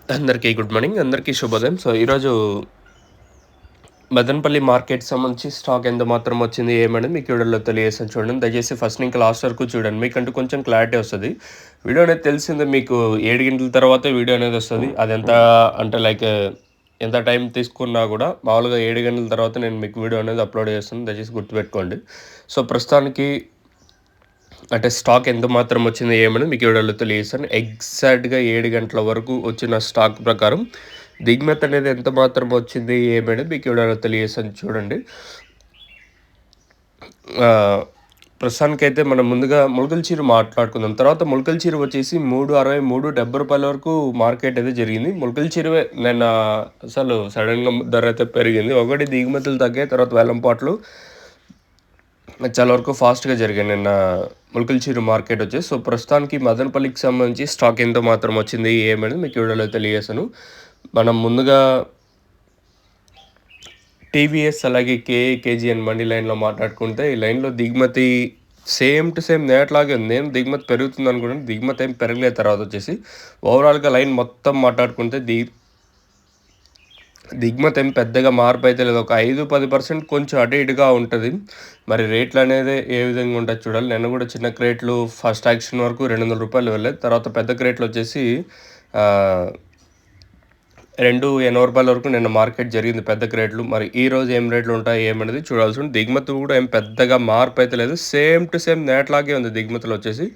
అందరికీ good morning. అందరికీ శుభోదయం. సో, ఈరోజు మదనపల్లి మార్కెట్ సంబంధించి స్టాక్ ఎంత మాత్రం వచ్చింది, ఏమనేది మీకు వీడియోలో తెలియజేస్తాను చూడండి. దయచేసి ఫస్ట్ నుంచి లాస్ట్ వరకు చూడండి. మీకంటూ కొంచెం క్లారిటీ వస్తది. వీడియో అనేది తెలిసిందే మీకు 7 గంటల తర్వాత వీడియో అనేది వస్తది. అదెంత అంటే ఎంత టైం తీసుకున్నా కూడా మామూలుగా 7 గంటల తర్వాత నేను మీకు వీడియో అనేది అప్లోడ్ చేస్తాను. దయచేసి గుర్తుపెట్టుకోండి. సో, ప్రస్తుతానికి అంటే స్టాక్ ఎంత మాత్రం వచ్చింది, ఏమనేది మీకు వీడియోలో తెలియజేస్తాను. ఎగ్జాక్ట్‌గా 7 గంటల వరకు వచ్చిన స్టాక్ ప్రకారం దిగుమతి అనేది ఎంత మాత్రం వచ్చింది, ఏమనేది మీకు వీడియోలో తెలియజేస్తాను చూడండి. ప్రస్తుతానికైతే మనం ముందుగా మొలకల చీర మాట్లాడుకుందాం. తర్వాత మొలకల చీర వచ్చేసి 3.63, రూ. 70 వరకు మార్కెట్ అయితే జరిగింది. మొలకల చీరవే నిన్న అసలు సడన్‌గా ధర అయితే పెరిగింది. ఒకటి దిగుమతులు తగ్గాయి. తర్వాత వేలంపాట్లు చాలా వరకు ఫాస్ట్‌గా జరిగాయి నిన్న మొలకల చీర మార్కెట్ వచ్చేసి. సో, ప్రస్తుతానికి మదనపల్లికి సంబంధించి స్టాక్ ఎంత మాత్రం వచ్చింది, ఏమనేది మీకు వీడియోలో తెలియజేస్తాను. మనం ముందుగా టీవీఎస్ అలాగే కేజీఎన్ మండి లైన్‌లో మాట్లాడుకుంటే, ఈ లైన్‌లో దిగుమతి సేమ్ టు సేమ్ నిన్నట్లాగే ఉంది. నేను దిగుమతి పెరుగుతుంది అనుకున్నాను. దిగుమతి ఏం పెరగలేదు. తర్వాత వచ్చేసి ఓవరాల్‌గా లైన్ మొత్తం మాట్లాడుకుంటే దిగుమతి ఏం పెద్దగా మార్పు అయితే లేదు. ఒక 5-10% కొంచెం అటు ఇటుగా ఉంటుంది. మరి రేట్లు అనేది ఏ విధంగా ఉంటాయో చూడాలి. నిన్న కూడా చిన్న క్రేట్లు ఫస్ట్ యాక్షన్ వరకు రూ. 200 వెళ్ళాయి. తర్వాత పెద్ద క్రేట్లు వచ్చేసి ఆహ్, రూ. 280 వరకు నిన్న మార్కెట్ జరిగింది పెద్ద క్రేట్లు. మరి ఈరోజు ఏం రేట్లు ఉంటాయి, ఏమనేది చూడాల్సి ఉంది. దిగుమతి కూడా ఏం పెద్దగా మార్పు అయితే లేదు. సేమ్ టు సేమ్ నేట్లాగే ఉంది దిగుమతులు వచ్చేసి.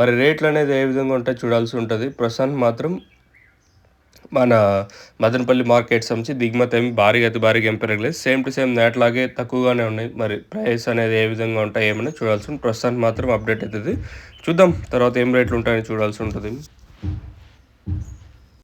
మరి రేట్లు అనేది ఏ విధంగా ఉంటాయో చూడాల్సి ఉంటుంది. ప్రస్తుతానికి మాత్రం మన మదనపల్లి మార్కెట్ సంబంధించి దిగుమతి ఏమి భారీగా ఏం పెరగలేదు. సేమ్ టు సేమ్ నేట్లాగే తక్కువగానే ఉన్నాయి. మరి ప్రైస్ అనేది ఏ విధంగా ఉంటాయి, ఏమన్నా చూడాల్సి ఉంది. ప్రస్తుతానికి మాత్రం అప్డేట్ అవుతుంది. చూద్దాం తర్వాత ఏం రేట్లు ఉంటాయని చూడాల్సి ఉంటుంది.